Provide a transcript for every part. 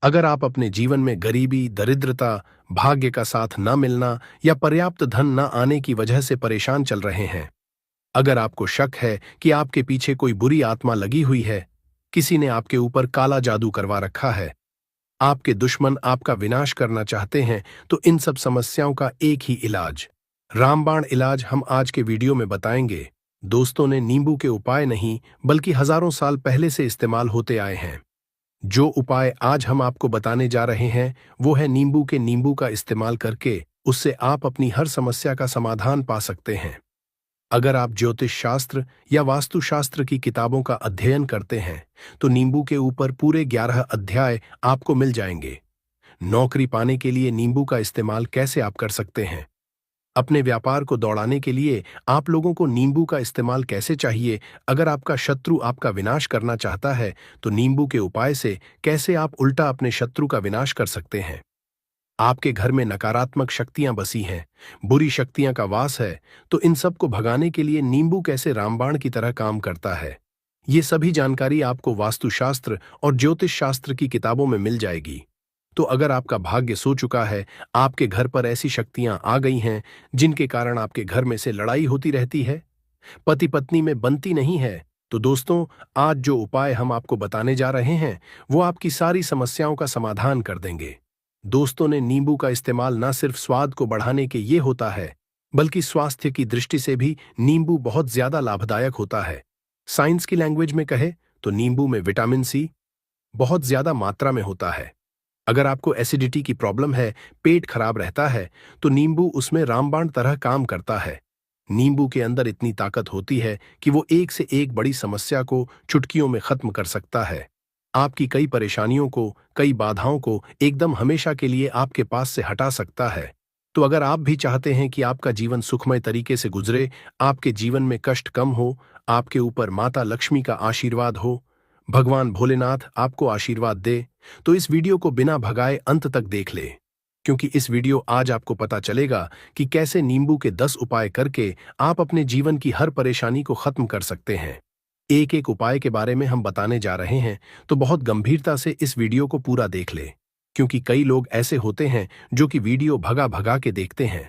अगर आप अपने जीवन में गरीबी, दरिद्रता, भाग्य का साथ न मिलना या पर्याप्त धन न आने की वजह से परेशान चल रहे हैं, अगर आपको शक है कि आपके पीछे कोई बुरी आत्मा लगी हुई है, किसी ने आपके ऊपर काला जादू करवा रखा है, आपके दुश्मन आपका विनाश करना चाहते हैं, तो इन सब समस्याओं का एक ही इलाज, रामबाण इलाज हम आज के वीडियो में बताएंगे। दोस्तों ने नींबू के उपाय नहीं बल्कि हजारों साल पहले से इस्तेमाल होते आए हैं। जो उपाय आज हम आपको बताने जा रहे हैं वो है नींबू का इस्तेमाल करके उससे आप अपनी हर समस्या का समाधान पा सकते हैं। अगर आप ज्योतिष शास्त्र या वास्तुशास्त्र की किताबों का अध्ययन करते हैं तो नींबू के ऊपर पूरे 11 अध्याय आपको मिल जाएंगे। नौकरी पाने के लिए नींबू का इस्तेमाल कैसे आप कर सकते हैं, अपने व्यापार को दौड़ाने के लिए आप लोगों को नींबू का इस्तेमाल कैसे चाहिए, अगर आपका शत्रु आपका विनाश करना चाहता है तो नींबू के उपाय से कैसे आप उल्टा अपने शत्रु का विनाश कर सकते हैं। आपके घर में नकारात्मक शक्तियां बसी हैं, बुरी शक्तियां का वास है, तो इन सब को भगाने के लिए नींबू कैसे रामबाण की तरह काम करता है, ये सभी जानकारी आपको वास्तुशास्त्र और ज्योतिष शास्त्र की किताबों में मिल जाएगी। तो अगर आपका भाग्य सो चुका है, आपके घर पर ऐसी शक्तियां आ गई हैं जिनके कारण आपके घर में से लड़ाई होती रहती है, पति पत्नी में बनती नहीं है, तो दोस्तों आज जो उपाय हम आपको बताने जा रहे हैं वो आपकी सारी समस्याओं का समाधान कर देंगे। दोस्तों ने नींबू का इस्तेमाल न सिर्फ स्वाद को बढ़ाने के ये होता है बल्कि स्वास्थ्य की दृष्टि से भी नींबू बहुत ज्यादा लाभदायक होता है। साइंस की लैंग्वेज में कहे तो नींबू में विटामिन सी बहुत ज्यादा मात्रा में होता है। अगर आपको एसिडिटी की प्रॉब्लम है, पेट खराब रहता है, तो नींबू उसमें रामबाण तरह काम करता है। नींबू के अंदर इतनी ताकत होती है कि वो एक से एक बड़ी समस्या को चुटकियों में खत्म कर सकता है। आपकी कई परेशानियों को, कई बाधाओं को एकदम हमेशा के लिए आपके पास से हटा सकता है। तो अगर आप भी चाहते हैं कि आपका जीवन सुखमय तरीके से गुजरे, आपके जीवन में कष्ट कम हो, आपके ऊपर माता लक्ष्मी का आशीर्वाद हो, भगवान भोलेनाथ आपको आशीर्वाद दे, तो इस वीडियो को बिना भगाए अंत तक देख ले, क्योंकि इस वीडियो आज आपको पता चलेगा कि कैसे नींबू के 10 उपाय करके आप अपने जीवन की हर परेशानी को खत्म कर सकते हैं। एक एक उपाय के बारे में हम बताने जा रहे हैं, तो बहुत गंभीरता से इस वीडियो को पूरा देख ले, क्योंकि कई लोग ऐसे होते हैं जो कि वीडियो भगा भगा के देखते हैं।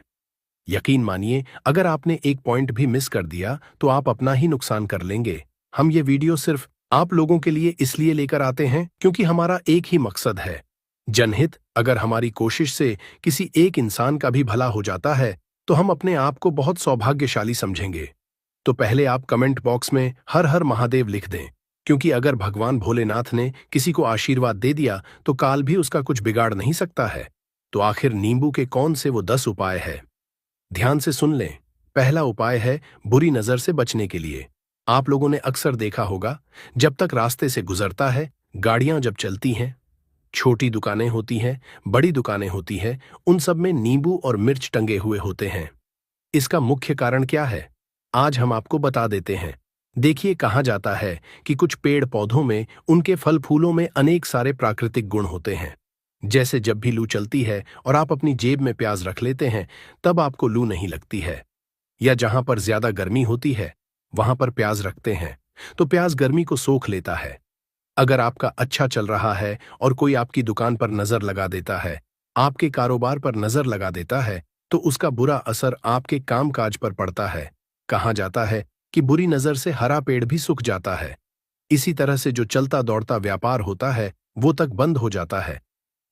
यकीन मानिए, अगर आपने एक पॉइंट भी मिस कर दिया तो आप अपना ही नुकसान कर लेंगे। हम ये वीडियो सिर्फ आप लोगों के लिए इसलिए लेकर आते हैं क्योंकि हमारा एक ही मकसद है, जनहित। अगर हमारी कोशिश से किसी एक इंसान का भी भला हो जाता है तो हम अपने आप को बहुत सौभाग्यशाली समझेंगे। तो पहले आप कमेंट बॉक्स में हर हर महादेव लिख दें, क्योंकि अगर भगवान भोलेनाथ ने किसी को आशीर्वाद दे दिया तो काल भी उसका कुछ बिगाड़ नहीं सकता है। तो आखिर नींबू के कौन से वो 10 उपाय है, ध्यान से सुन लें। पहला उपाय है बुरी नजर से बचने के लिए। आप लोगों ने अक्सर देखा होगा, जब तक रास्ते से गुजरता है, गाड़ियां जब चलती हैं, छोटी दुकानें होती हैं, बड़ी दुकानें होती हैं, उन सब में नींबू और मिर्च टंगे हुए होते हैं। इसका मुख्य कारण क्या है, आज हम आपको बता देते हैं। देखिए, कहा जाता है कि कुछ पेड़ पौधों में, उनके फल फूलों में अनेक सारे प्राकृतिक गुण होते हैं। जैसे जब भी लू चलती है और आप अपनी जेब में प्याज रख लेते हैं, तब आपको लू नहीं लगती है। या जहां पर ज्यादा गर्मी होती है वहां पर प्याज रखते हैं तो प्याज गर्मी को सोख लेता है। अगर आपका अच्छा चल रहा है और कोई आपकी दुकान पर नजर लगा देता है, आपके कारोबार पर नजर लगा देता है, तो उसका बुरा असर आपके कामकाज पर पड़ता है। कहा जाता है कि बुरी नजर से हरा पेड़ भी सूख जाता है। इसी तरह से जो चलता दौड़ता व्यापार होता है वो तक बंद हो जाता है।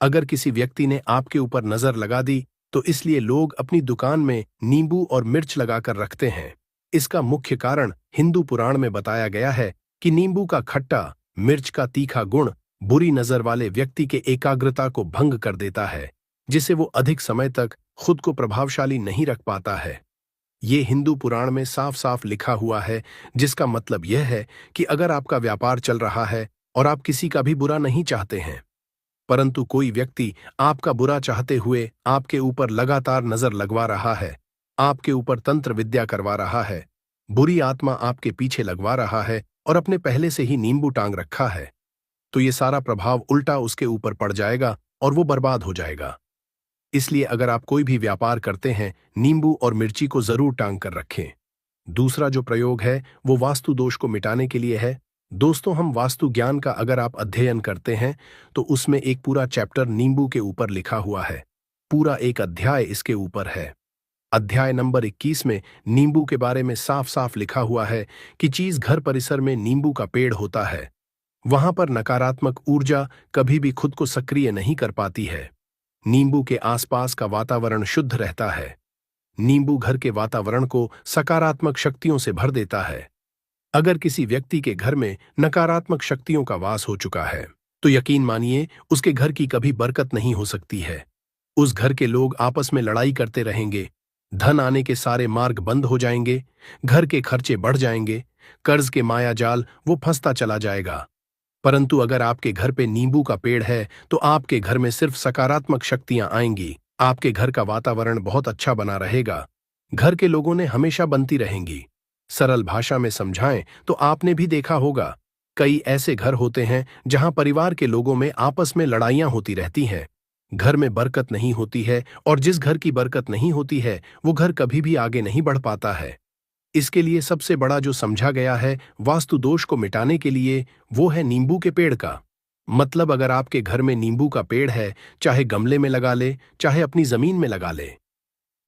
अगर किसी व्यक्ति ने आपके ऊपर नजर लगा दी तो इसलिए लोग अपनी दुकान में नींबू और मिर्च लगाकर रखते हैं। इसका मुख्य कारण हिंदू पुराण में बताया गया है कि नींबू का खट्टा, मिर्च का तीखा गुण बुरी नजर वाले व्यक्ति के एकाग्रता को भंग कर देता है, जिसे वो अधिक समय तक खुद को प्रभावशाली नहीं रख पाता है। ये हिंदू पुराण में साफ साफ लिखा हुआ है, जिसका मतलब यह है कि अगर आपका व्यापार चल रहा है और आप किसी का भी बुरा नहीं चाहते हैं, परंतु कोई व्यक्ति आपका बुरा चाहते हुए आपके ऊपर लगातार नजर लगवा रहा है, आपके ऊपर तंत्र विद्या करवा रहा है, बुरी आत्मा आपके पीछे लगवा रहा है और अपने पहले से ही नींबू टांग रखा है, तो ये सारा प्रभाव उल्टा उसके ऊपर पड़ जाएगा और वो बर्बाद हो जाएगा। इसलिए अगर आप कोई भी व्यापार करते हैं, नींबू और मिर्ची को जरूर टांग कर रखें। दूसरा जो प्रयोग है वो वास्तु दोष को मिटाने के लिए है। दोस्तों, हम वास्तु ज्ञान का अगर आप अध्ययन करते हैं तो उसमें एक पूरा चैप्टर नींबू के ऊपर लिखा हुआ है। पूरा एक अध्याय इसके ऊपर है। अध्याय नंबर 21 में नींबू के बारे में साफ साफ लिखा हुआ है कि चीज घर परिसर में नींबू का पेड़ होता है। वहां पर नकारात्मक ऊर्जा कभी भी खुद को सक्रिय नहीं कर पाती है। नींबू के आसपास का वातावरण शुद्ध रहता है। नींबू घर के वातावरण को सकारात्मक शक्तियों से भर देता है। अगर किसी व्यक्ति के घर में नकारात्मक शक्तियों का वास हो चुका है तो यकीन मानिए उसके घर की कभी बरकत नहीं हो सकती है। उस घर के लोग आपस में लड़ाई करते रहेंगे, धन आने के सारे मार्ग बंद हो जाएंगे, घर के खर्चे बढ़ जाएंगे, कर्ज के माया जाल वो फंसता चला जाएगा। परंतु अगर आपके घर पे नींबू का पेड़ है तो आपके घर में सिर्फ सकारात्मक शक्तियां आएंगी। आपके घर का वातावरण बहुत अच्छा बना रहेगा। घर के लोगों ने हमेशा बनती रहेंगी। सरल भाषा में समझाएं तो आपने भी देखा होगा, कई ऐसे घर होते हैं जहां परिवार के लोगों में आपस में लड़ाइयां होती रहती हैं। घर में बरकत नहीं होती है और जिस घर की बरकत नहीं होती है वो घर कभी भी आगे नहीं बढ़ पाता है। इसके लिए सबसे बड़ा जो समझा गया है वास्तु दोष को मिटाने के लिए, वो है नींबू के पेड़ का। मतलब अगर आपके घर में नींबू का पेड़ है, चाहे गमले में लगा ले, चाहे अपनी जमीन में लगा ले,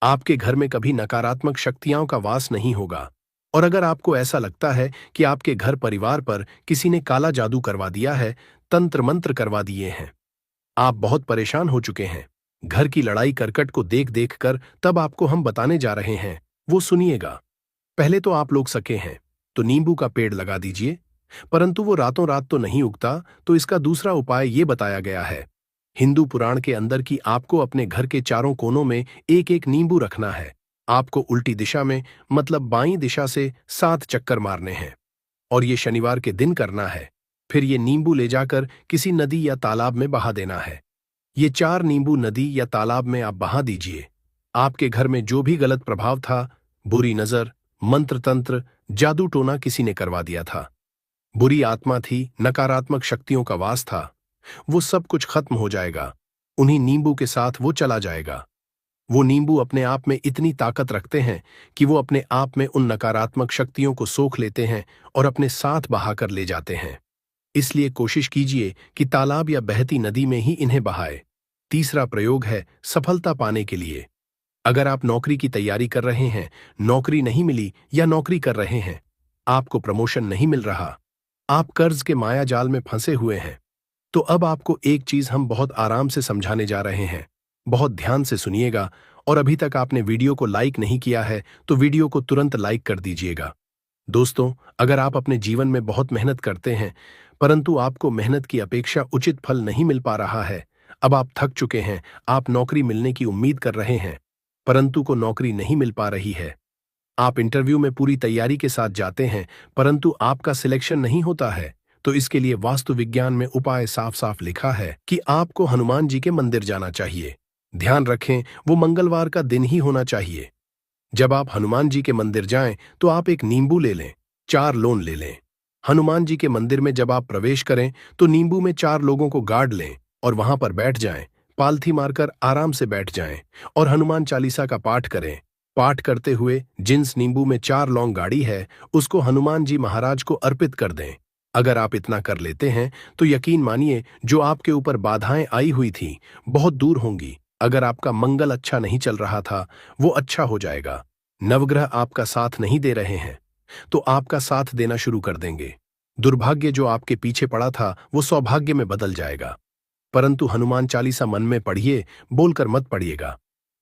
आपके घर में कभी नकारात्मक शक्तियों का वास नहीं होगा। और अगर आपको ऐसा लगता है कि आपके घर परिवार पर किसी ने काला जादू करवा दिया है, तंत्र मंत्र करवा दिए हैं, आप बहुत परेशान हो चुके हैं घर की लड़ाई करकट को देख देख कर, तब आपको हम बताने जा रहे हैं, वो सुनिएगा। पहले तो आप लोग सके हैं तो नींबू का पेड़ लगा दीजिए, परंतु वो रातों रात तो नहीं उगता, तो इसका दूसरा उपाय ये बताया गया है। हिंदू पुराण के अंदर कि आपको अपने घर के चारों कोनों में एक एक नींबू रखना है। आपको उल्टी दिशा में, मतलब बाईं दिशा से 7 चक्कर मारने हैं और ये शनिवार के दिन करना है। फिर ये नींबू ले जाकर किसी नदी या तालाब में बहा देना है। ये 4 नींबू नदी या तालाब में आप बहा दीजिए। आपके घर में जो भी गलत प्रभाव था, बुरी नजर, मंत्र तंत्र, जादू टोना किसी ने करवा दिया था, बुरी आत्मा थी, नकारात्मक शक्तियों का वास था, वो सब कुछ खत्म हो जाएगा। उन्हीं नींबू के साथ वो चला जाएगा। वो नींबू अपने आप में इतनी ताकत रखते हैं कि वो अपने आप में उन नकारात्मक शक्तियों को सोख लेते हैं और अपने साथ बहाकर ले जाते हैं। इसलिए कोशिश कीजिए कि तालाब या बहती नदी में ही इन्हें बहाए। तीसरा प्रयोग है सफलता पाने के लिए। अगर आप नौकरी की तैयारी कर रहे हैं, नौकरी नहीं मिली या नौकरी कर रहे हैं, आपको प्रमोशन नहीं मिल रहा, आप कर्ज के माया जाल में फंसे हुए हैं, तो अब आपको एक चीज हम बहुत आराम से समझाने जा रहे हैं। बहुत ध्यान से सुनिएगा और अभी तक आपने वीडियो को लाइक नहीं किया है तो वीडियो को तुरंत लाइक कर दीजिएगा। दोस्तों, अगर आप अपने जीवन में बहुत मेहनत करते हैं परंतु आपको मेहनत की अपेक्षा उचित फल नहीं मिल पा रहा है, अब आप थक चुके हैं, आप नौकरी मिलने की उम्मीद कर रहे हैं परंतु को नौकरी नहीं मिल पा रही है, आप इंटरव्यू में पूरी तैयारी के साथ जाते हैं परंतु आपका सिलेक्शन नहीं होता है, तो इसके लिए वास्तु विज्ञान में उपाय साफ साफ लिखा है कि आपको हनुमान जी के मंदिर जाना चाहिए। ध्यान रखें, वो मंगलवार का दिन ही होना चाहिए। जब आप हनुमान जी के मंदिर जाएं तो आप एक नींबू ले लें, 4 लोन ले लें। हनुमान जी के मंदिर में जब आप प्रवेश करें तो नींबू में 4 लोगों को गाड़ लें और वहां पर बैठ जाएं, पालथी मारकर आराम से बैठ जाएं और हनुमान चालीसा का पाठ करें। पाठ करते हुए जिस नींबू में 4 लौंग गाड़ी है उसको हनुमान जी महाराज को अर्पित कर दें। अगर आप इतना कर लेते हैं तो यकीन मानिए जो आपके ऊपर बाधाएं आई हुई थी बहुत दूर होंगी। अगर आपका मंगल अच्छा नहीं चल रहा था वो अच्छा हो जाएगा। नवग्रह आपका साथ नहीं दे रहे हैं तो आपका साथ देना शुरू कर देंगे। दुर्भाग्य जो आपके पीछे पड़ा था वो सौभाग्य में बदल जाएगा। परंतु हनुमान चालीसा मन में पढ़िए, बोलकर मत पढ़िएगा।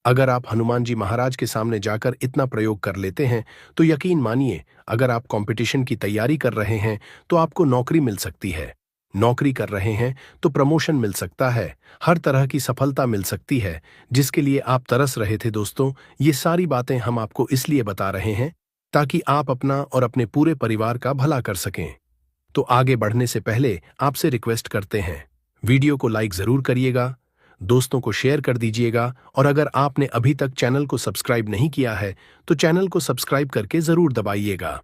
अगर आप हनुमान जी महाराज के सामने जाकर इतना प्रयोग कर लेते हैं तो यकीन मानिए अगर आप कंपटीशन की तैयारी कर रहे हैं तो आपको नौकरी मिल सकती है, नौकरी कर रहे हैं तो प्रमोशन मिल सकता है, हर तरह की सफलता मिल सकती है जिसके लिए आप तरस रहे थे। दोस्तों, ये सारी बातें हम आपको इसलिए बता रहे हैं ताकि आप अपना और अपने पूरे परिवार का भला कर सकें। तो आगे बढ़ने से पहले आपसे रिक्वेस्ट करते हैं, वीडियो को लाइक जरूर करिएगा, दोस्तों को शेयर कर दीजिएगा और अगर आपने अभी तक चैनल को सब्सक्राइब नहीं किया है तो चैनल को सब्सक्राइब करके जरूर दबाइएगा।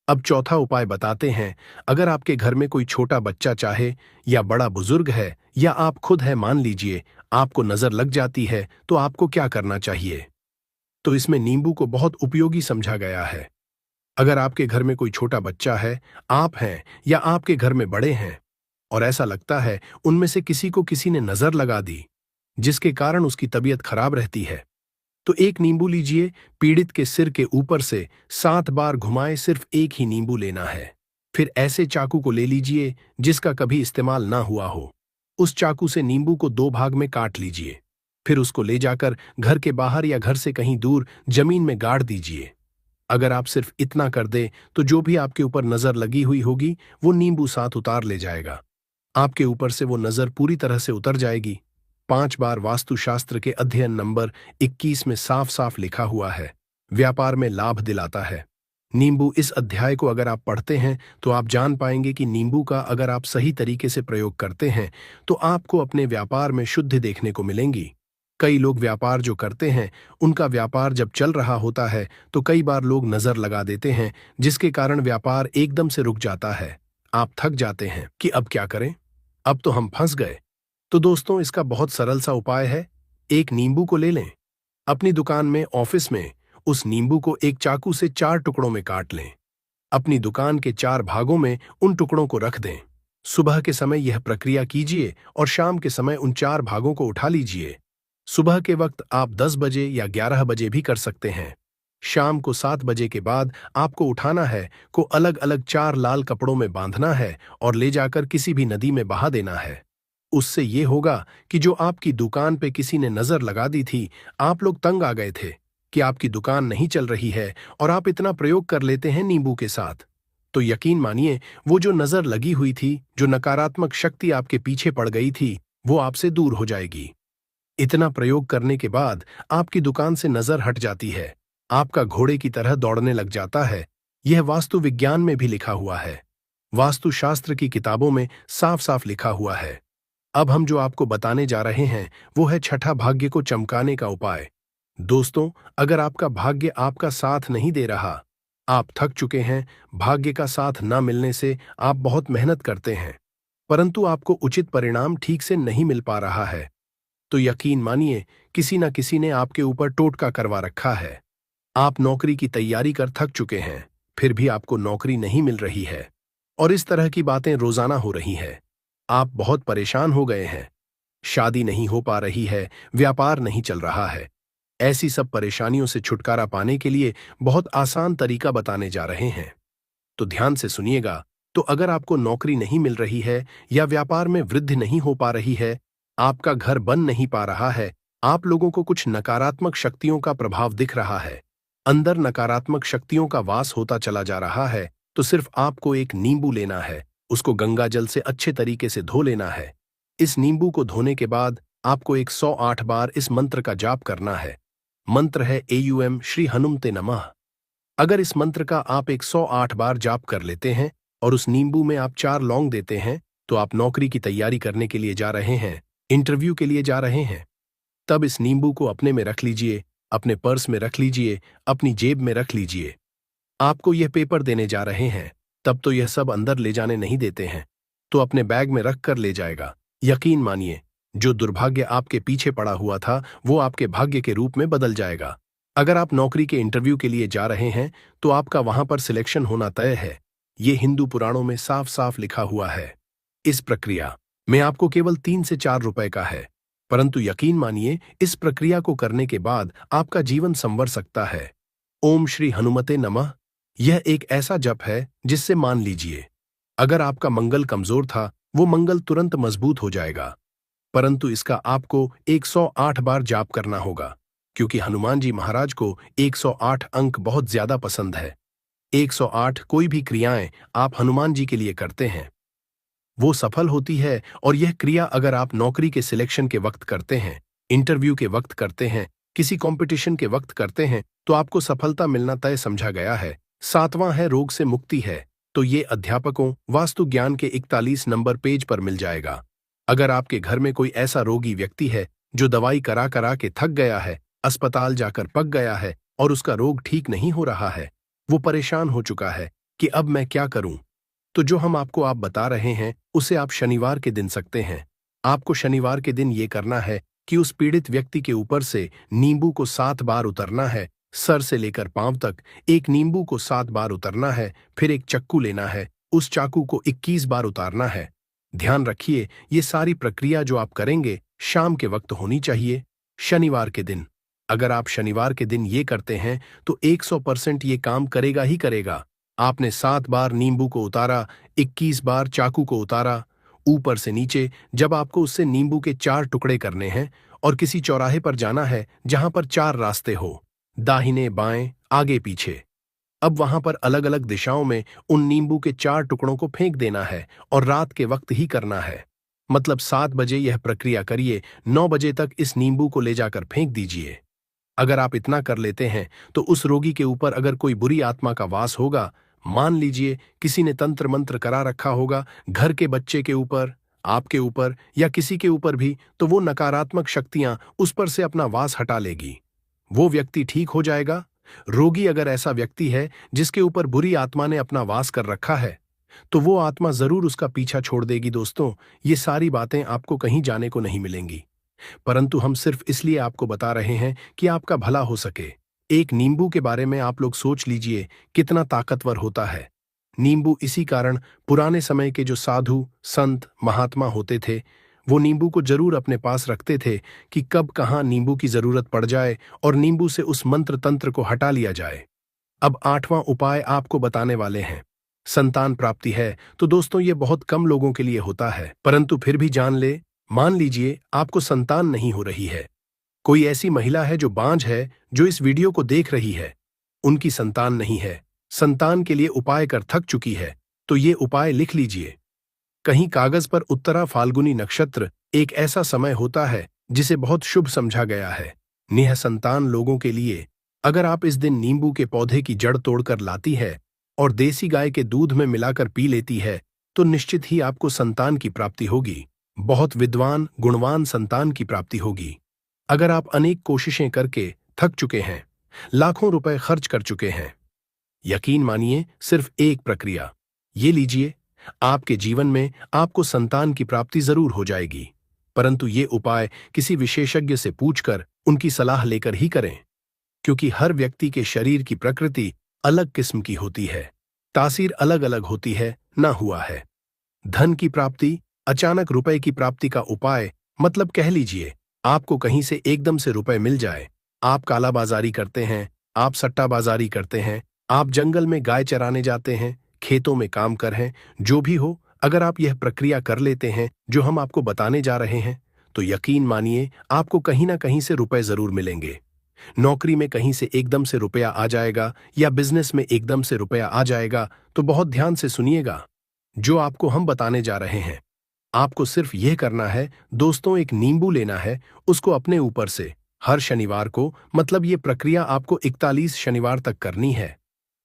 अब चौथा उपाय बताते हैं। अगर आपके घर में कोई छोटा बच्चा चाहे या बड़ा बुजुर्ग है या आप खुद है, मान लीजिए आपको नजर लग जाती है तो आपको क्या करना चाहिए। तो इसमें नींबू को बहुत उपयोगी समझा गया है। अगर आपके घर में कोई छोटा बच्चा है, आप हैं या आपके घर में बड़े हैं और ऐसा लगता है उनमें से किसी को किसी ने नजर लगा दी, जिसके कारण उसकी तबीयत खराब रहती है, तो एक नींबू लीजिए, पीड़ित के सिर के ऊपर से 7 बार घुमाए, सिर्फ एक ही नींबू लेना है। फिर ऐसे चाकू को ले लीजिए जिसका कभी इस्तेमाल ना हुआ हो। उस चाकू से नींबू को 2 भाग में काट लीजिए। फिर उसको ले जाकर घर के बाहर या घर से कहीं दूर जमीन में गाड़ दीजिए। अगर आप सिर्फ इतना कर दे तो जो भी आपके ऊपर नजर लगी हुई होगी वो नींबू साथ उतार ले जाएगा। आपके ऊपर से वो नजर पूरी तरह से उतर जाएगी। 5 बार वास्तुशास्त्र के अध्ययन नंबर 21 में साफ साफ लिखा हुआ है, व्यापार में लाभ दिलाता है। नींबू इस अध्याय को अगर आप पढ़ते हैं तो आप जान पाएंगे कि नींबू का अगर आप सही तरीके से प्रयोग करते हैं तो आपको अपने व्यापार में शुद्धि देखने को मिलेंगी। कई लोग व्यापार जो करते हैं उनका व्यापार जब चल रहा होता है तो कई बार लोग नजर लगा देते हैं, जिसके कारण व्यापार एकदम से रुक जाता है। आप थक जाते हैं कि अब क्या करें, अब तो हम फंस गए। तो दोस्तों, इसका बहुत सरल सा उपाय है। एक नींबू को ले लें, अपनी दुकान में, ऑफिस में उस नींबू को एक चाकू से 4 टुकड़ों में काट लें। अपनी दुकान के 4 भागों में उन टुकड़ों को रख दें। सुबह के समय यह प्रक्रिया कीजिए और शाम के समय उन 4 भागों को उठा लीजिए। सुबह के वक्त आप 10 बजे या 11 बजे भी कर सकते हैं। शाम को 7 बजे के बाद आपको उठाना है, को अलग अलग 4 लाल कपड़ों में बांधना है और ले जाकर किसी भी नदी में बहा देना है। उससे ये होगा कि जो आपकी दुकान पे किसी ने नजर लगा दी थी, आप लोग तंग आ गए थे कि आपकी दुकान नहीं चल रही है और आप इतना प्रयोग कर लेते हैं नींबू के साथ, तो यकीन मानिए वो जो नजर लगी हुई थी, जो नकारात्मक शक्ति आपके पीछे पड़ गई थी, वो आपसे दूर हो जाएगी। इतना प्रयोग करने के बाद आपकी दुकान से नजर हट जाती है, आपका घोड़े की तरह दौड़ने लग जाता है। यह वास्तु विज्ञान में भी लिखा हुआ है, वास्तुशास्त्र की किताबों में साफ साफ लिखा हुआ है। अब हम जो आपको बताने जा रहे हैं वो है छठा भाग्य को चमकाने का उपाय। दोस्तों, अगर आपका भाग्य आपका साथ नहीं दे रहा, आप थक चुके हैं, भाग्य का साथ ना मिलने से आप बहुत मेहनत करते हैं परंतु आपको उचित परिणाम ठीक से नहीं मिल पा रहा है, तो यकीन मानिए किसी न किसी ने आपके ऊपर टोटका करवा रखा है। आप नौकरी की तैयारी कर थक चुके हैं, फिर भी आपको नौकरी नहीं मिल रही है और इस तरह की बातें रोजाना हो रही हैं। आप बहुत परेशान हो गए हैं, शादी नहीं हो पा रही है, व्यापार नहीं चल रहा है। ऐसी सब परेशानियों से छुटकारा पाने के लिए बहुत आसान तरीका बताने जा रहे हैं, तो ध्यान से सुनिएगा। तो अगर आपको नौकरी नहीं मिल रही है या व्यापार में वृद्धि नहीं हो पा रही है, आपका घर बन नहीं पा रहा है, आप लोगों को कुछ नकारात्मक शक्तियों का प्रभाव दिख रहा है, अंदर नकारात्मक शक्तियों का वास होता चला जा रहा है, तो सिर्फ आपको एक नींबू लेना है, उसको गंगा जल से अच्छे तरीके से धो लेना है। इस नींबू को धोने के बाद आपको 108 बार इस मंत्र का जाप करना है। मंत्र है एयूएम श्री हनुमते नमः। अगर इस मंत्र का आप 108 बार जाप कर लेते हैं और उस नींबू में आप 4 लौंग देते हैं, तो आप नौकरी की तैयारी करने के लिए जा रहे हैं, इंटरव्यू के लिए जा रहे हैं। तब इस नींबू को अपने में रख लीजिए, अपने पर्स में रख लीजिए, अपनी जेब में रख लीजिए। आपको यह पेपर देने जा रहे हैं, तब तो यह सब अंदर ले जाने नहीं देते हैं, तो अपने बैग में रख कर ले जाएगा। यकीन मानिए, जो दुर्भाग्य आपके पीछे पड़ा हुआ था वो आपके भाग्य के रूप में बदल जाएगा। अगर आप नौकरी के इंटरव्यू के लिए जा रहे हैं तो आपका वहां पर सिलेक्शन होना तय है। ये हिंदू पुराणों में साफ साफ लिखा हुआ है। इस प्रक्रिया में आपको केवल 3 से 4 रुपए का है, परंतु यकीन मानिए इस प्रक्रिया को करने के बाद आपका जीवन संवर सकता है। ओम श्री हनुमते नमः यह एक ऐसा जप है जिससे मान लीजिए अगर आपका मंगल कमजोर था वो मंगल तुरंत मजबूत हो जाएगा, परंतु इसका आपको 108 बार जाप करना होगा, क्योंकि हनुमान जी महाराज को 108 अंक बहुत ज्यादा पसंद है। 108 कोई भी क्रियाएं आप हनुमान जी के लिए करते हैं वो सफल होती है, और यह क्रिया अगर आप नौकरी के सिलेक्शन के वक्त करते हैं, इंटरव्यू के वक्त करते हैं, किसी कंपटीशन के वक्त करते हैं, तो आपको सफलता मिलना तय समझा गया है। 7वां है रोग से मुक्ति है, तो ये अध्यापकों वास्तु ज्ञान के 41 नंबर पेज पर मिल जाएगा। अगर आपके घर में कोई ऐसा रोगी व्यक्ति है जो दवाई करा करा के थक गया है, अस्पताल जाकर पक गया है और उसका रोग ठीक नहीं हो रहा है, वो परेशान हो चुका है कि अब मैं क्या करूं, तो जो हम आपको आप बता रहे हैं उसे आप शनिवार के दिन सकते हैं। आपको शनिवार के दिन ये करना है कि उस पीड़ित व्यक्ति के ऊपर से नींबू को 7 बार उतरना है, सर से लेकर पांव तक एक नींबू को 7 बार उतरना है, फिर एक चक्कू लेना है, उस चाकू को 21 बार उतारना है। ध्यान रखिए, ये सारी प्रक्रिया जो आप करेंगे शाम के वक्त होनी चाहिए, शनिवार के दिन। अगर आप शनिवार के दिन ये करते हैं तो 100% ये काम करेगा ही करेगा। आपने 7 बार नींबू को उतारा, 21 बार चाकू को उतारा, ऊपर से नीचे। जब आपको उससे नींबू के 4 टुकड़े करने हैं और किसी चौराहे पर जाना है जहां पर 4 रास्ते हो, दाहिने बाएं आगे पीछे। अब वहां पर अलग अलग दिशाओं में उन नींबू के 4 टुकड़ों को फेंक देना है और रात के वक्त ही करना है। मतलब 7 बजे यह प्रक्रिया करिए, 9 बजे तक इस नींबू को ले जाकर फेंक दीजिए। अगर आप इतना कर लेते हैं तो उस रोगी के ऊपर अगर कोई बुरी आत्मा का वास होगा, मान लीजिए किसी ने तंत्र मंत्र करा रखा होगा घर के बच्चे के ऊपर, आपके ऊपर या किसी के ऊपर भी, तो वो नकारात्मक शक्तियां उस पर से अपना वास हटा लेगी। वो व्यक्ति ठीक हो जाएगा। रोगी अगर ऐसा व्यक्ति है जिसके ऊपर बुरी आत्मा ने अपना वास कर रखा है, तो वो आत्मा जरूर उसका पीछा छोड़ देगी। दोस्तों, ये सारी बातें आपको कहीं जाने को नहीं मिलेंगी, परंतु हम सिर्फ इसलिए आपको बता रहे हैं कि आपका भला हो सके। एक नींबू के बारे में आप लोग सोच लीजिए कितना ताकतवर होता है नींबू। इसी कारण पुराने समय के जो साधु संत महात्मा होते थे, वो नींबू को जरूर अपने पास रखते थे कि कब कहाँ नींबू की जरूरत पड़ जाए और नींबू से उस मंत्र तंत्र को हटा लिया जाए। अब 8वां उपाय आपको बताने वाले हैं। संतान प्राप्ति है तो दोस्तों ये बहुत कम लोगों के लिए होता है, परंतु फिर भी जान ले। मान लीजिए आपको संतान नहीं हो रही है, कोई ऐसी महिला है जो बांझ है जो इस वीडियो को देख रही है, उनकी संतान नहीं है, संतान के लिए उपाय कर थक चुकी है, तो ये उपाय लिख लीजिए कहीं कागज पर। उत्तरा फाल्गुनी नक्षत्र एक ऐसा समय होता है जिसे बहुत शुभ समझा गया है निःसंतान लोगों के लिए। अगर आप इस दिन नींबू के पौधे की जड़ तोड़कर लाती है और देसी गाय के दूध में मिलाकर पी लेती है, तो निश्चित ही आपको संतान की प्राप्ति होगी। बहुत विद्वान गुणवान संतान की प्राप्ति होगी। अगर आप अनेक कोशिशें करके थक चुके हैं, लाखों रुपए खर्च कर चुके हैं, यकीन मानिए सिर्फ एक प्रक्रिया ये लीजिए, आपके जीवन में आपको संतान की प्राप्ति जरूर हो जाएगी। परंतु ये उपाय किसी विशेषज्ञ से पूछकर उनकी सलाह लेकर ही करें, क्योंकि हर व्यक्ति के शरीर की प्रकृति अलग किस्म की होती है, तासीर अलग अलग होती है। ना हुआ है धन की प्राप्ति, अचानक रुपए की प्राप्ति का उपाय, मतलब कह लीजिए आपको कहीं से एकदम से रुपए मिल जाए। आप कालाबाजारी करते हैं, आप सट्टाबाजारी करते हैं, आप जंगल में गाय चराने जाते हैं, खेतों में काम कर हैं, जो भी हो, अगर आप यह प्रक्रिया कर लेते हैं जो हम आपको बताने जा रहे हैं, तो यकीन मानिए आपको कहीं ना कहीं से रुपए जरूर मिलेंगे। नौकरी में कहीं से एकदम से रुपया आ जाएगा या बिजनेस में एकदम से रुपया आ जाएगा। तो बहुत ध्यान से सुनिएगा जो आपको हम बताने जा रहे हैं। आपको सिर्फ यह करना है दोस्तों, एक नींबू लेना है, उसको अपने ऊपर से हर शनिवार को, मतलब ये प्रक्रिया आपको 41 शनिवार तक करनी है।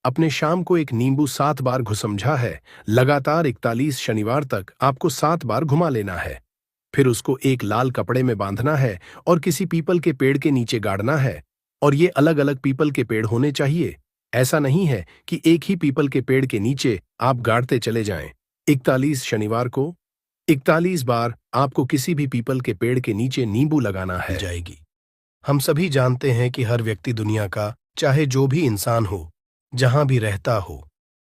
अपने शाम को एक नींबू 7 बार घुसमझा है, लगातार 41 शनिवार तक आपको 7 बार घुमा लेना है। फिर उसको एक लाल कपड़े में बांधना है और किसी पीपल के पेड़ के नीचे गाड़ना है। और ये अलग अलग पीपल के पेड़ होने चाहिए, ऐसा नहीं है कि एक ही पीपल के पेड़ के नीचे आप गाड़ते चले जाएं। 41 शनिवार को 41 बार आपको किसी भी पीपल के पेड़ के नीचे नींबू लगाना है जाएगी। हम सभी जानते हैं कि हर व्यक्ति दुनिया का, चाहे जो भी इंसान हो, जहां भी रहता हो,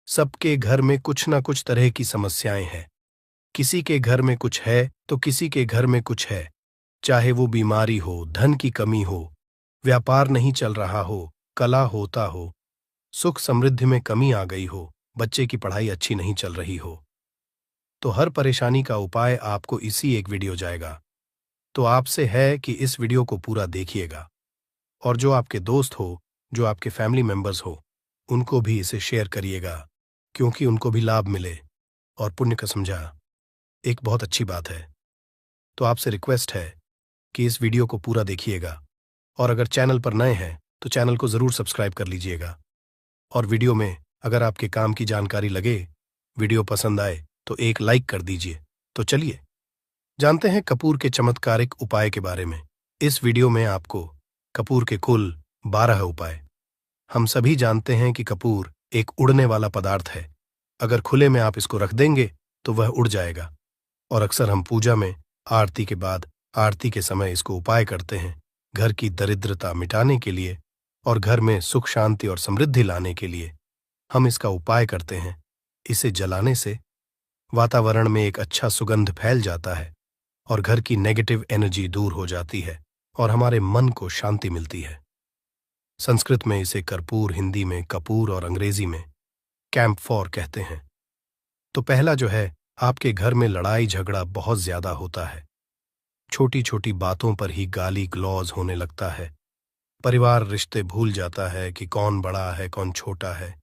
सबके घर में कुछ ना कुछ तरह की समस्याएं हैं। किसी के घर में कुछ है तो किसी के घर में कुछ है, चाहे वो बीमारी हो, धन की कमी हो, व्यापार नहीं चल रहा हो, कला होता हो, सुख समृद्धि में कमी आ गई हो, बच्चे की पढ़ाई अच्छी नहीं चल रही हो, तो हर परेशानी का उपाय आपको इसी एक वीडियो जाएगा। तो आपसे है कि इस वीडियो को पूरा देखिएगा और जो आपके दोस्त हो, जो आपके फैमिली मेंबर्स हो, उनको भी इसे शेयर करिएगा, क्योंकि उनको भी लाभ मिले और पुण्य का समझा एक बहुत अच्छी बात है। तो आपसे रिक्वेस्ट है कि इस वीडियो को पूरा देखिएगा और अगर चैनल पर नए हैं तो चैनल को जरूर सब्सक्राइब कर लीजिएगा। और वीडियो में अगर आपके काम की जानकारी लगे, वीडियो पसंद आए तो एक लाइक कर दीजिए। तो चलिए जानते हैं कपूर के चमत्कारिक उपाय के बारे में। इस वीडियो में आपको कपूर के कुल 12 उपाय। हम सभी जानते हैं कि कपूर एक उड़ने वाला पदार्थ है। अगर खुले में आप इसको रख देंगे तो वह उड़ जाएगा। और अक्सर हम पूजा में आरती के बाद, आरती के समय इसको उपाय करते हैं घर की दरिद्रता मिटाने के लिए और घर में सुख शांति और समृद्धि लाने के लिए हम इसका उपाय करते हैं। इसे जलाने से वातावरण में एक अच्छा सुगंध फैल जाता है और घर की नेगेटिव एनर्जी दूर हो जाती है और हमारे मन को शांति मिलती है। संस्कृत में इसे कर्पूर, हिंदी में कपूर और अंग्रेजी में कैंपफॉर कहते हैं। तो पहला जो है, आपके घर में लड़ाई झगड़ा बहुत ज्यादा होता है। छोटी छोटी बातों पर ही गाली गलौज होने लगता है। परिवार रिश्ते भूल जाता है कि कौन बड़ा है कौन छोटा है।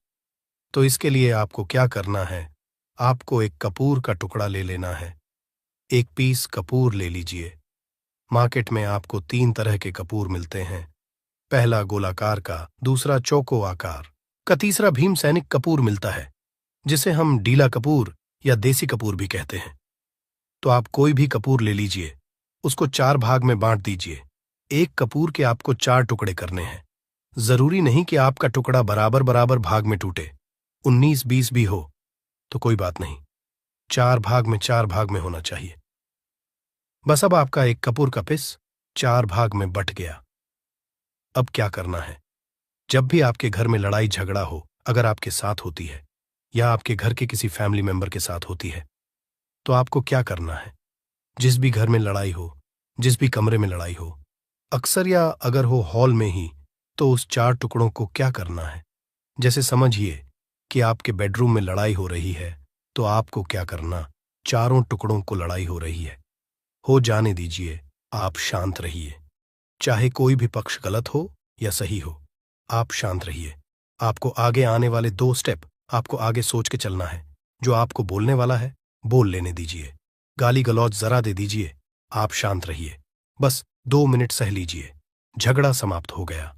तो इसके लिए आपको क्या करना है, आपको एक कपूर का टुकड़ा ले लेना है। एक पीस कपूर ले लीजिए। मार्केट में आपको 3 तरह के कपूर मिलते हैं। पहला गोलाकार का, दूसरा चौको आकार का, तीसरा भीम सैनिक कपूर मिलता है, जिसे हम डीला कपूर या देसी कपूर भी कहते हैं। तो आप कोई भी कपूर ले लीजिए, उसको 4 भाग में बांट दीजिए। एक कपूर के आपको 4 टुकड़े करने हैं। जरूरी नहीं कि आपका टुकड़ा बराबर बराबर भाग में टूटे, 19-20 भी हो तो कोई बात नहीं, 4 भाग में होना चाहिए। बस अब आपका एक कपूर का पिस 4 भाग में बट गया। अब क्या करना है, जब भी आपके घर में लड़ाई झगड़ा हो, अगर आपके साथ होती है या आपके घर के किसी फैमिली मेंबर के साथ होती है, तो आपको क्या करना है। जिस भी घर में लड़ाई हो, जिस भी कमरे में लड़ाई हो, अक्सर या अगर हो हॉल में ही, तो उस 4 टुकड़ों को क्या करना है। जैसे समझिए कि आपके बेडरूम में लड़ाई हो रही है, तो आपको क्या करना, चारों टुकड़ों को लड़ाई हो रही है, हो जाने दीजिए, आप शांत रहिए। चाहे कोई भी पक्ष गलत हो या सही हो, आप शांत रहिए। आपको आगे आने वाले 2 स्टेप आपको आगे सोच के चलना है। जो आपको बोलने वाला है बोल लेने दीजिए, गाली गलौज जरा दे दीजिए, आप शांत रहिए। बस 2 मिनट सह लीजिए, झगड़ा समाप्त हो गया।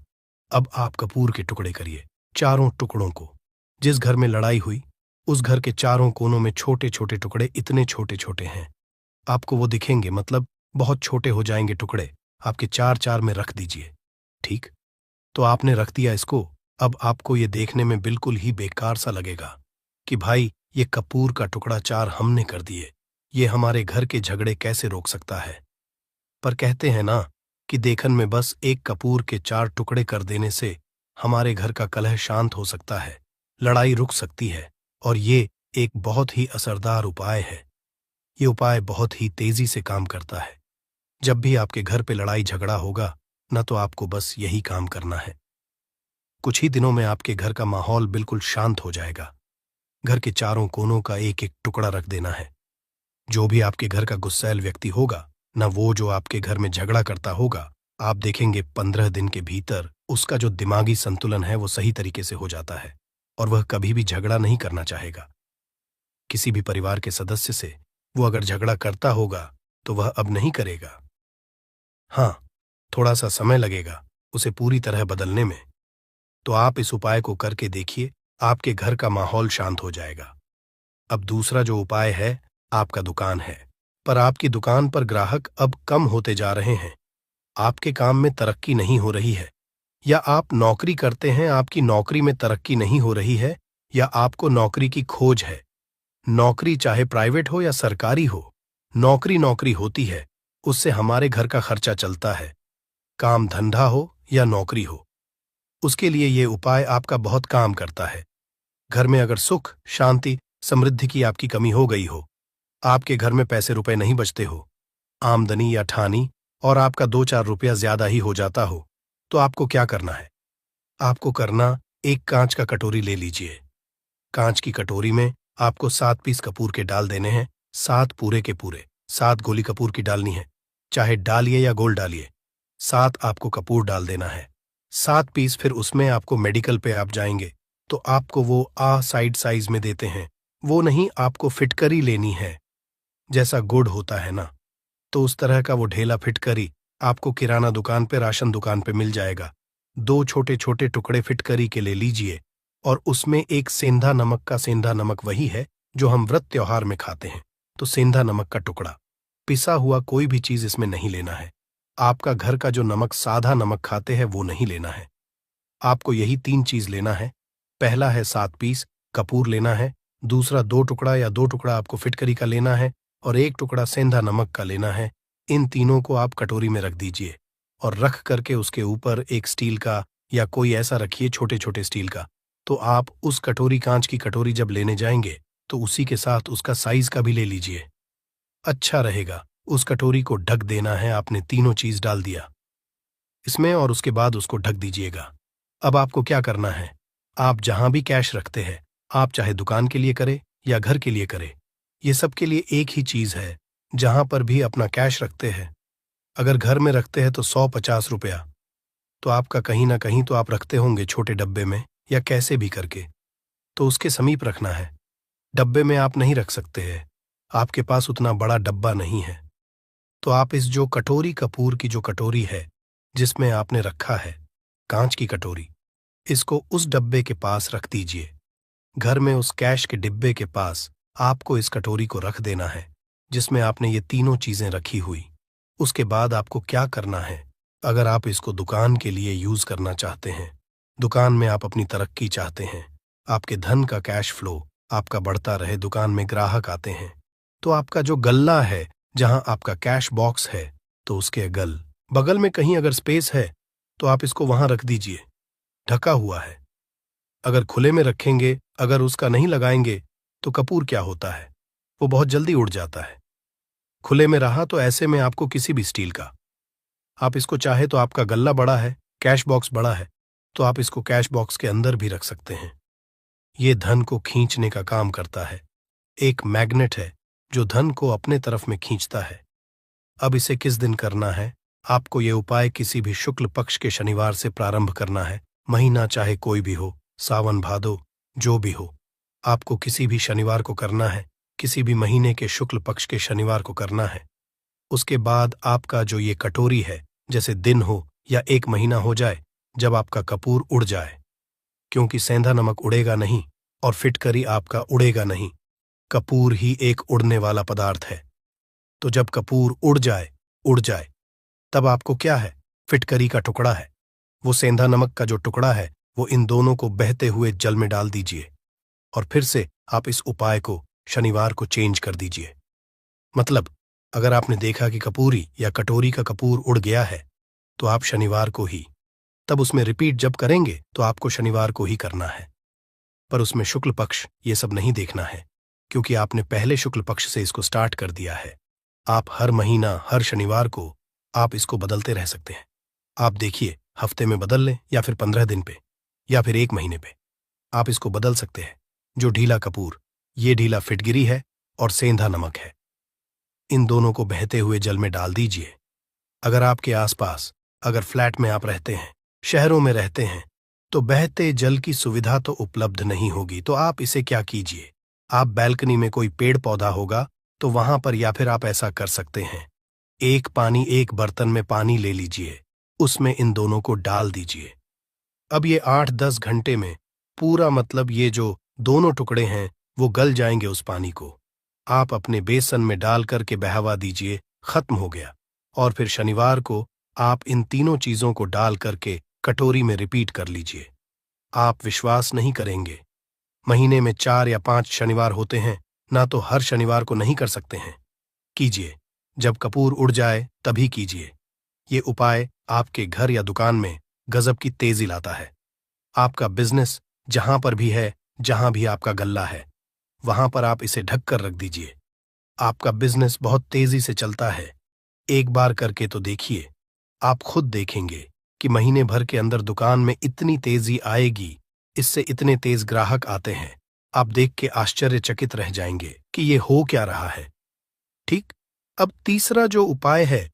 अब आप कपूर के टुकड़े करिए, चारों टुकड़ों को। जिस घर में लड़ाई हुई, उस घर के चारों कोनों में छोटे छोटे टुकड़े, इतने छोटे छोटे हैं आपको वो दिखेंगे, मतलब बहुत छोटे हो जाएंगे टुकड़े। आपके 4-4 में रख दीजिए। ठीक, तो आपने रख दिया इसको। अब आपको ये देखने में बिल्कुल ही बेकार सा लगेगा कि भाई ये कपूर का टुकड़ा 4 हमने कर दिए, ये हमारे घर के झगड़े कैसे रोक सकता है। पर कहते हैं ना कि देखन में बस एक कपूर के 4 टुकड़े कर देने से हमारे घर का कलह शांत हो सकता है, लड़ाई रुक सकती है। और ये एक बहुत ही असरदार उपाय है। ये उपाय बहुत ही तेजी से काम करता है। जब भी आपके घर पे लड़ाई झगड़ा होगा न, तो आपको बस यही काम करना है। कुछ ही दिनों में आपके घर का माहौल बिल्कुल शांत हो जाएगा। घर के चारों कोनों का एक एक टुकड़ा रख देना है। जो भी आपके घर का गुस्सैल व्यक्ति होगा, न वो जो आपके घर में झगड़ा करता होगा, आप देखेंगे 15 दिन के भीतर उसका जो दिमागी संतुलन है वो सही तरीके से हो जाता है और वह कभी भी झगड़ा नहीं करना चाहेगा। किसी भी परिवार के सदस्य से वो अगर झगड़ा करता होगा तो वह अब नहीं करेगा। हाँ, थोड़ा सा समय लगेगा उसे पूरी तरह बदलने में। तो आप इस उपाय को करके देखिए, आपके घर का माहौल शांत हो जाएगा। अब दूसरा जो उपाय है, आपका दुकान है, पर आपकी दुकान पर ग्राहक अब कम होते जा रहे हैं। आपके काम में तरक्की नहीं हो रही है, या आप नौकरी करते हैं, आपकी नौकरी में तरक्की नहीं हो रही है, या आपको नौकरी की खोज है। नौकरी चाहे प्राइवेट हो या सरकारी हो, नौकरी नौकरी होती है, उससे हमारे घर का खर्चा चलता है। काम धंधा हो या नौकरी हो, उसके लिए ये उपाय आपका बहुत काम करता है। घर में अगर सुख शांति समृद्धि की आपकी कमी हो गई हो, आपके घर में पैसे रुपए नहीं बचते हो, आमदनी या ठानी और आपका 2-4 रुपया ज्यादा ही हो जाता हो, तो आपको क्या करना है। आपको करना, एक कांच का कटोरी ले लीजिए। कांच की कटोरी में आपको 7 पीस कपूर के डाल देने हैं, 7 पूरे के पूरे। 7 गोली कपूर की डालनी है, चाहे डालिए या गोल डालिए। 7 आपको कपूर डाल देना है, 7 पीस। फिर उसमें आपको मेडिकल पे आप जाएंगे तो आपको वो साइड साइज में देते हैं, वो नहीं, आपको फिटकरी लेनी है। जैसा गुड़ होता है ना, तो उस तरह का वो ढेला फिटकरी आपको किराना दुकान पे, राशन दुकान पे मिल जाएगा। 2 छोटे छोटे टुकड़े फिटकरी के ले लीजिए और उसमें एक सेंधा नमक का, सेंधा नमक वही है जो हम व्रत त्योहार में खाते हैं, तो सेंधा नमक का टुकड़ा। पिसा हुआ कोई भी चीज इसमें नहीं लेना है। आपका घर का जो नमक, साधा नमक खाते हैं, वो नहीं लेना है। आपको यही 3 चीज लेना है। पहला है 7 पीस कपूर लेना है, दूसरा 2 टुकड़ा या 2 टुकड़ा आपको फिटकरी का लेना है, और 1 टुकड़ा सेंधा नमक का लेना है। इन तीनों को आप कटोरी में रख दीजिए और रख करके उसके ऊपर एक स्टील का या कोई ऐसा रखिए छोटे छोटे स्टील का। तो आप उस कटोरी, कांच की कटोरी जब लेने जाएंगे तो उसी के साथ उसका साइज का भी ले लीजिए, अच्छा रहेगा। उस कटोरी को ढक देना है, आपने तीनों चीज डाल दिया इसमें और उसके बाद उसको ढक दीजिएगा। अब आपको क्या करना है, आप जहां भी कैश रखते हैं, आप चाहे दुकान के लिए करें या घर के लिए करें, ये सब के लिए एक ही चीज है। जहां पर भी अपना कैश रखते हैं, अगर घर में रखते हैं तो 150 रुपया, तो आपका कहीं ना कहीं तो आप रखते होंगे छोटे डब्बे में या कैसे भी करके, तो उसके समीप रखना है। डब्बे में आप नहीं रख सकते हैं, आपके पास उतना बड़ा डब्बा नहीं है, तो आप इस जो कटोरी, कपूर की जो कटोरी है जिसमें आपने रखा है कांच की कटोरी, इसको उस डब्बे के पास रख दीजिए। घर में उस कैश के डिब्बे के पास आपको इस कटोरी को रख देना है जिसमें आपने ये तीनों चीजें रखी हुई। उसके बाद आपको क्या करना है, अगर आप इसको दुकान के लिए यूज करना चाहते हैं, दुकान में आप अपनी तरक्की चाहते हैं, आपके धन का कैश फ्लो आपका बढ़ता रहे, दुकान में ग्राहक आते हैं, तो आपका जो गल्ला है जहां आपका कैश बॉक्स है, तो उसके बगल में कहीं अगर स्पेस है तो आप इसको वहां रख दीजिए, ढका हुआ है। अगर खुले में रखेंगे, अगर उसका नहीं लगाएंगे, तो कपूर क्या होता है, वो बहुत जल्दी उड़ जाता है। खुले में रहा तो ऐसे में आपको किसी भी स्टील का, आप इसको चाहे तो आपका गल्ला बड़ा है, कैश बॉक्स बड़ा है, तो आप इसको कैश बॉक्स के अंदर भी रख सकते हैं। ये धन को खींचने का काम करता है, एक मैग्नेट है जो धन को अपने तरफ में खींचता है। अब इसे किस दिन करना है, आपको ये उपाय किसी भी शुक्ल पक्ष के शनिवार से प्रारंभ करना है। महीना चाहे कोई भी हो, सावन भादो जो भी हो, आपको किसी भी शनिवार को करना है, किसी भी महीने के शुक्ल पक्ष के शनिवार को करना है। उसके बाद आपका जो ये कटोरी है, जैसे दिन हो या एक महीना हो जाए जब आपका कपूर उड़ जाए, क्योंकि सेंधा नमक उड़ेगा नहीं और फिटकरी आपका उड़ेगा नहीं, कपूर ही एक उड़ने वाला पदार्थ है। तो जब कपूर उड़ जाए तब आपको क्या है, फिटकरी का टुकड़ा है, वो सेंधा नमक का जो टुकड़ा है, वो इन दोनों को बहते हुए जल में डाल दीजिए और फिर से आप इस उपाय को शनिवार को चेंज कर दीजिए। मतलब अगर आपने देखा कि कपूरी या कटोरी का कपूर उड़ गया है, तो आप शनिवार को ही, तब उसमें रिपीट जब करेंगे तो आपको शनिवार को ही करना है, पर उसमें शुक्ल पक्ष ये सब नहीं देखना है, क्योंकि आपने पहले शुक्ल पक्ष से इसको स्टार्ट कर दिया है। आप हर महीना हर शनिवार को आप इसको बदलते रह सकते हैं। आप देखिए, हफ्ते में बदल लें या फिर 15 दिन पे या फिर एक महीने पे, आप इसको बदल सकते हैं। जो ढीला कपूर, ये ढीला फिटगिरी है और सेंधा नमक है, इन दोनों को बहते हुए जल में डाल दीजिए। अगर आपके आसपास, अगर फ्लैट में आप रहते हैं, शहरों में रहते हैं, तो बहते जल की सुविधा तो उपलब्ध नहीं होगी, तो आप इसे क्या कीजिए, आप बैल्कनी में कोई पेड़ पौधा होगा तो वहां पर, या फिर आप ऐसा कर सकते हैं, एक बर्तन में पानी ले लीजिए, उसमें इन दोनों को डाल दीजिए। अब ये 8-10 घंटे में पूरा, मतलब ये जो दोनों टुकड़े हैं वो गल जाएंगे उस पानी को। आप अपने बेसन में डाल करके बहवा दीजिए, खत्म हो गया। और फिर शनिवार को आप इन तीनों चीजों को डाल करके कटोरी में रिपीट कर लीजिए। आप विश्वास नहीं करेंगे, महीने में 4 या 5 शनिवार होते हैं ना, तो हर शनिवार को नहीं कर सकते हैं। कीजिए, जब कपूर उड़ जाए तभी कीजिए। ये उपाय आपके घर या दुकान में गजब की तेजी लाता है। आपका बिजनेस जहां पर भी है, जहां भी आपका गल्ला है, वहां पर आप इसे ढक कर रख दीजिए। आपका बिजनेस बहुत तेजी से चलता है। एक बार करके तो देखिए, आप खुद देखेंगे कि महीने भर के अंदर दुकान में इतनी तेजी आएगी, इससे इतने तेज ग्राहक आते हैं, आप देख के आश्चर्यचकित रह जाएंगे कि ये हो क्या रहा है। ठीक। अब तीसरा जो उपाय है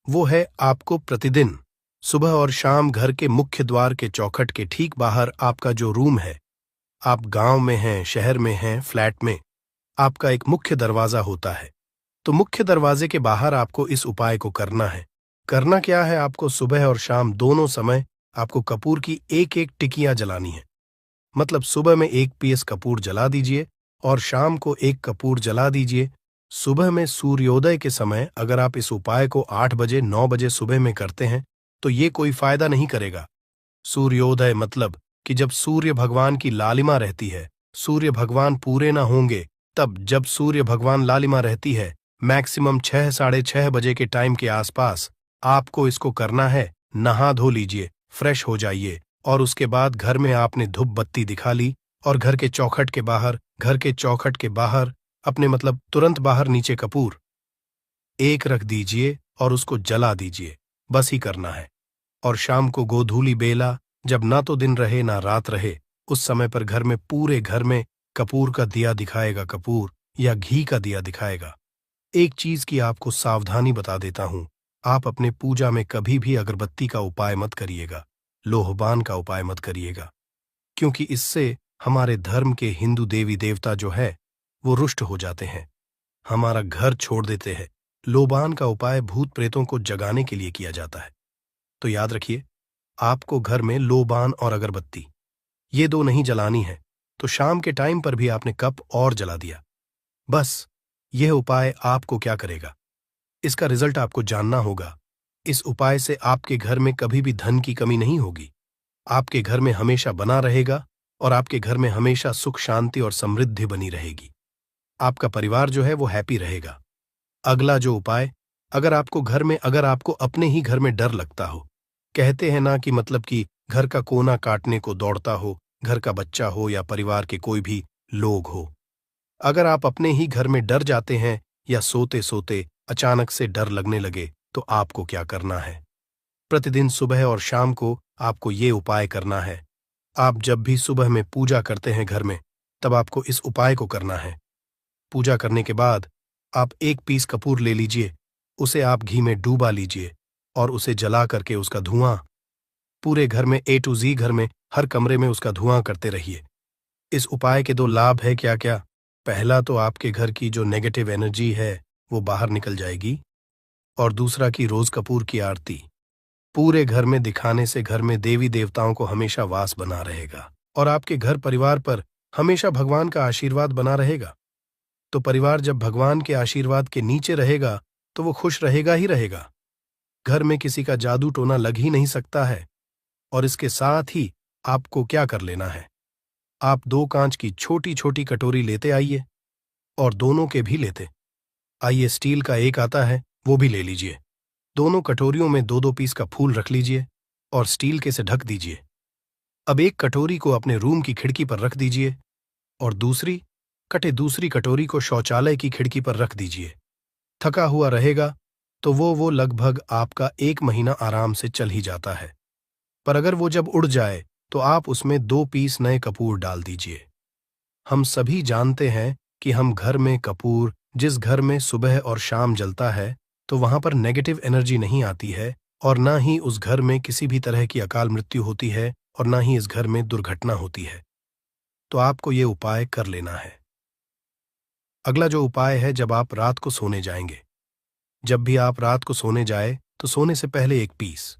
वो है, आपको प्रतिदिन सुबह और शाम घर के मुख्य द्वार के चौखट के ठीक बाहर आपका जो रूम है, आप गांव में हैं, शहर में हैं, फ्लैट में, आपका एक मुख्य दरवाजा होता है, तो मुख्य दरवाजे के बाहर आपको इस उपाय को करना है। करना क्या है, आपको सुबह और शाम दोनों समय आपको कपूर की एक एक टिकियां जलानी है। मतलब सुबह में 1 पीस कपूर जला दीजिए और शाम को 1 कपूर जला दीजिए। सुबह में सूर्योदय के समय अगर आप इस उपाय को 8 बजे 9 बजे सुबह में करते हैं तो ये कोई फायदा नहीं करेगा। सूर्योदय मतलब कि जब सूर्य भगवान की लालिमा रहती है, सूर्य भगवान पूरे ना होंगे, तब जब सूर्य भगवान लालिमा रहती है, मैक्सिमम 6 साढ़े 6 बजे के टाइम के आसपास आपको इसको करना है। नहा धो लीजिए, फ्रेश हो जाइए, और उसके बाद घर में आपने धूप बत्ती दिखा ली और घर के चौखट के बाहर अपने मतलब तुरंत बाहर नीचे कपूर एक रख दीजिए और उसको जला दीजिए। बस ही करना है। और शाम को गोधूली बेला, जब ना तो दिन रहे ना रात रहे, उस समय पर घर में पूरे घर में कपूर का दिया दिखाएगा, कपूर या घी का दिया दिखाएगा। एक चीज की आपको सावधानी बता देता हूं, आप अपने पूजा में कभी भी अगरबत्ती का उपाय मत करिएगा, लोहबान का उपाय मत करिएगा, क्योंकि इससे हमारे धर्म के हिंदू देवी देवता जो है वो रुष्ट हो जाते हैं, हमारा घर छोड़ देते हैं। लोबान का उपाय भूत प्रेतों को जगाने के लिए किया जाता है। तो याद रखिए, आपको घर में लोबान और अगरबत्ती ये दो नहीं जलानी है, तो शाम के टाइम पर भी आपने कप और जला दिया। बस यह उपाय आपको क्या करेगा, इसका रिजल्ट आपको जानना होगा। इस उपाय से आपके घर में कभी भी धन की कमी नहीं होगी, आपके घर में हमेशा बना रहेगा और आपके घर में हमेशा सुख शांति और समृद्धि बनी रहेगी। आपका परिवार जो है वो हैप्पी रहेगा। अगला जो उपाय, अगर आपको अपने ही घर में डर लगता हो, कहते हैं ना कि मतलब कि घर का कोना काटने को दौड़ता हो, घर का बच्चा हो या परिवार के कोई भी लोग हो, अगर आप अपने ही घर में डर जाते हैं या सोते सोते अचानक से डर लगने लगे, तो आपको क्या करना है? प्रतिदिन सुबह और शाम को आपको ये उपाय करना है। आप जब भी सुबह में पूजा करते हैं घर में, तब आपको इस उपाय को करना है। पूजा करने के बाद आप एक पीस कपूर ले लीजिए, उसे आप घी में डूबा लीजिए और उसे जला करके उसका धुआं पूरे घर में A to Z घर में हर कमरे में उसका धुआं करते रहिए। इस उपाय के दो लाभ है क्या क्या? पहला तो आपके घर की जो नेगेटिव एनर्जी है वो बाहर निकल जाएगी, और दूसरा कि रोज कपूर की आरती पूरे घर में दिखाने से घर में देवी देवताओं को हमेशा वास बना रहेगा और आपके घर परिवार पर हमेशा भगवान का आशीर्वाद बना रहेगा। तो परिवार जब भगवान के आशीर्वाद के नीचे रहेगा तो वो खुश रहेगा ही रहेगा। घर में किसी का जादू टोना लग ही नहीं सकता है। और इसके साथ ही आपको क्या कर लेना है, आप 2 कांच की छोटी छोटी कटोरी लेते आइए और दोनों के भी लेते आइए। स्टील का एक आता है, वो भी ले लीजिए। दोनों कटोरियों में 2-2 पीस का फूल रख लीजिए और स्टील के से ढक दीजिए। अब एक कटोरी को अपने रूम की खिड़की पर रख दीजिए और दूसरी कटोरी को शौचालय की खिड़की पर रख दीजिए। थका हुआ रहेगा तो वो लगभग आपका 1 महीना आराम से चल ही जाता है। पर अगर वो जब उड़ जाए तो आप उसमें 2 पीस नए कपूर डाल दीजिए। हम सभी जानते हैं कि जिस घर में सुबह और शाम जलता है तो वहां पर नेगेटिव एनर्जी नहीं आती है, और ना ही उस घर में किसी भी तरह की अकाल मृत्यु होती है और ना ही इस घर में दुर्घटना होती है। तो आपको ये उपाय कर लेना है। अगला जो उपाय है, जब आप रात को सोने जाएंगे, जब भी आप रात को सोने जाए तो सोने से पहले 1 पीस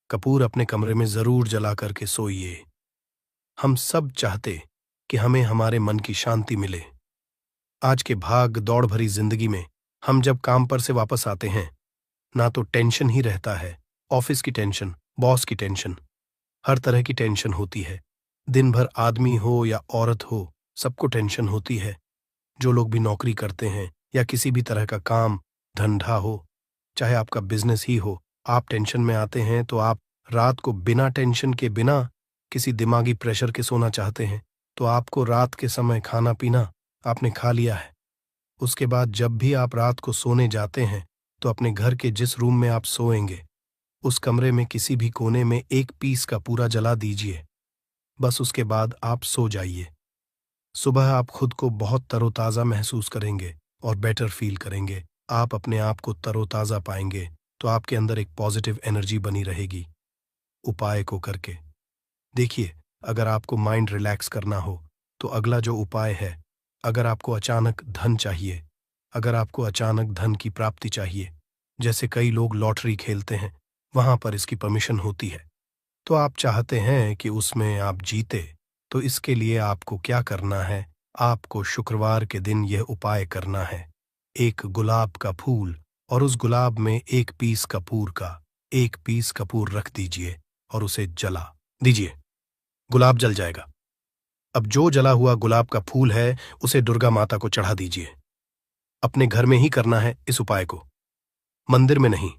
कपूर अपने कमरे में जरूर जला करके सोइए। हम सब चाहते कि हमें हमारे मन की शांति मिले। आज के भाग दौड़ भरी जिंदगी में हम जब काम पर से वापस आते हैं, ना तो टेंशन ही रहता है, ऑफिस की टेंशन, बॉस की टेंशन, हर तरह की टेंशन होती है। दिन भर आदमी हो या औरत हो, सबको टेंशन होती है। जो लोग भी नौकरी करते हैं या किसी भी तरह का काम धंधा हो, चाहे आपका बिजनेस ही हो, आप टेंशन में आते हैं तो आप रात को बिना टेंशन के, बिना किसी दिमागी प्रेशर के सोना चाहते हैं। तो आपको रात के समय खाना पीना आपने खा लिया है। उसके बाद जब भी आप रात को सोने जाते हैं तो अपने घर के जिस रूम में आप सोएंगे, उस कमरे में किसी भी कोने में 1 पीस का पूरा जला दीजिए। बस उसके बाद आप सो जाइए। सुबह आप खुद को बहुत तरोताज़ा महसूस करेंगे और बेटर फील करेंगे। आप अपने आप को तरोताज़ा पाएंगे, तो आपके अंदर एक पॉजिटिव एनर्जी बनी रहेगी। उपाय को करके देखिए। अगर आपको माइंड रिलैक्स करना हो तो अगला जो उपाय है, अगर आपको अचानक धन चाहिए, अगर आपको अचानक धन की प्राप्ति चाहिए, जैसे कई लोग लॉटरी खेलते हैं, वहां पर इसकी परमिशन होती है, तो आप चाहते हैं कि उसमें आप जीते, तो इसके लिए आपको क्या करना है, आपको शुक्रवार के दिन यह उपाय करना है। 1 गुलाब का फूल और उस गुलाब में 1 पीस कपूर रख दीजिए और उसे जला दीजिए। गुलाब जल जाएगा। अब जो जला हुआ गुलाब का फूल है उसे दुर्गा माता को चढ़ा दीजिए। अपने घर में ही करना है इस उपाय को, मंदिर में नहीं।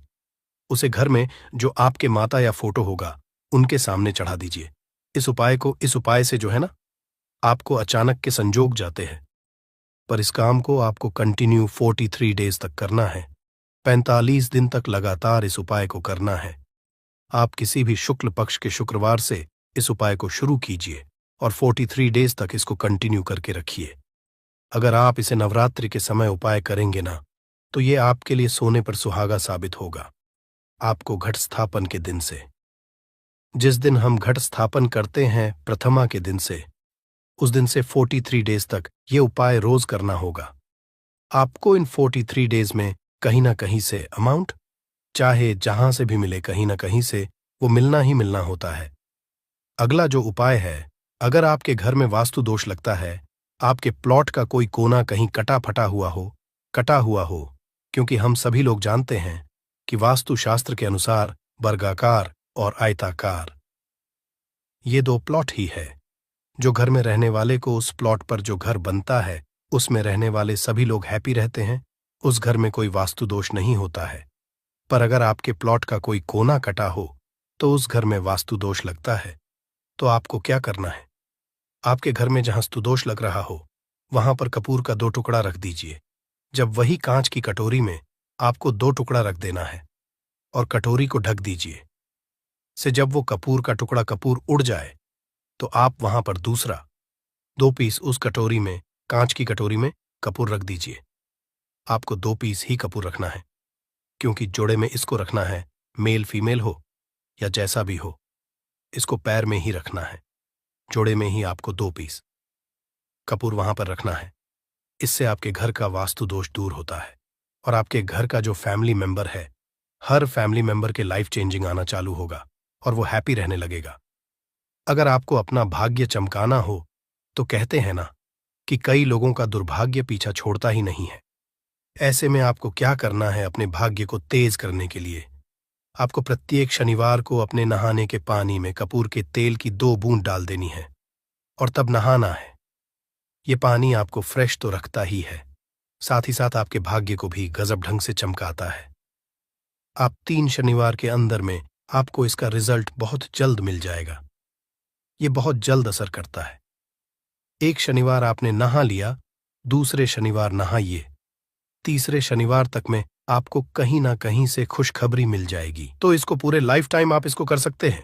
उसे घर में जो आपके माता या फोटो होगा उनके सामने चढ़ा दीजिए। इस उपाय से जो है ना, आपको अचानक के संजोग जाते हैं। पर इस काम को आपको कंटिन्यू 43 डेज तक करना है। 45 दिन तक लगातार इस उपाय को करना है। आप किसी भी शुक्ल पक्ष के शुक्रवार से इस उपाय को शुरू कीजिए और 43 डेज तक इसको कंटिन्यू करके रखिए। अगर आप इसे नवरात्रि के समय उपाय करेंगे ना, तो ये आपके लिए सोने पर सुहागा साबित होगा। आपको घट स्थापन के दिन से, जिस दिन हम घट स्थापन करते हैं प्रथमा के दिन से, उस दिन से 43 डेज तक ये उपाय रोज करना होगा। आपको इन 43 डेज में कहीं ना कहीं से अमाउंट, चाहे जहां से भी मिले, कहीं ना कहीं से वो मिलना ही मिलना होता है। अगला जो उपाय है, अगर आपके घर में वास्तु दोष लगता है, आपके प्लॉट का कोई कोना कहीं कटा हुआ हो, क्योंकि हम सभी लोग जानते हैं कि वास्तु शास्त्र के अनुसार वर्गाकार और आयताकार ये दो प्लॉट ही है। जो घर में रहने वाले को उस प्लॉट पर जो घर बनता है उसमें रहने वाले सभी लोग हैप्पी रहते हैं, उस घर में कोई वास्तु दोष नहीं होता है। पर अगर आपके प्लॉट का कोई कोना कटा हो तो उस घर में वास्तु दोष लगता है। तो आपको क्या करना है, आपके घर में जहां स्तुदोष लग रहा हो वहां पर कपूर का 2 टुकड़ा रख दीजिए। जब वही कांच की कटोरी में आपको 2 टुकड़ा रख देना है और कटोरी को ढक दीजिए। से जब वो कपूर का टुकड़ा कपूर उड़ जाए तो आप वहां पर दूसरा 2 पीस उस कटोरी में, कांच की कटोरी में कपूर रख दीजिए। आपको 2 पीस ही कपूर रखना है, क्योंकि जोड़े में इसको रखना है, मेल फीमेल हो या जैसा भी हो, इसको पैर में ही रखना है। जोड़े में ही आपको 2 पीस कपूर वहां पर रखना है। इससे आपके घर का वास्तु दोष दूर होता है और आपके घर का जो फैमिली मेंबर है, हर फैमिली मेंबर के लाइफ चेंजिंग आना चालू होगा और वो हैप्पी रहने लगेगा। अगर आपको अपना भाग्य चमकाना हो तो कहते हैं ना कि कई लोगों का दुर्भाग्य पीछा छोड़ता ही नहीं है। ऐसे में आपको क्या करना है अपने भाग्य को तेज करने के लिए? आपको प्रत्येक शनिवार को अपने नहाने के पानी में कपूर के तेल की 2 बूंद डाल देनी है और तब नहाना है। ये पानी आपको फ्रेश तो रखता ही है, साथ ही साथ आपके भाग्य को भी गजब ढंग से चमकाता है। आप 3 शनिवार के अंदर में आपको इसका रिजल्ट बहुत जल्द मिल जाएगा। ये बहुत जल्द असर करता है। एक शनिवार आपने नहा लिया, दूसरे शनिवार नहाइए, तीसरे शनिवार तक में आपको कहीं ना कहीं से खुशखबरी मिल जाएगी। तो इसको पूरे लाइफ टाइम आप इसको कर सकते हैं।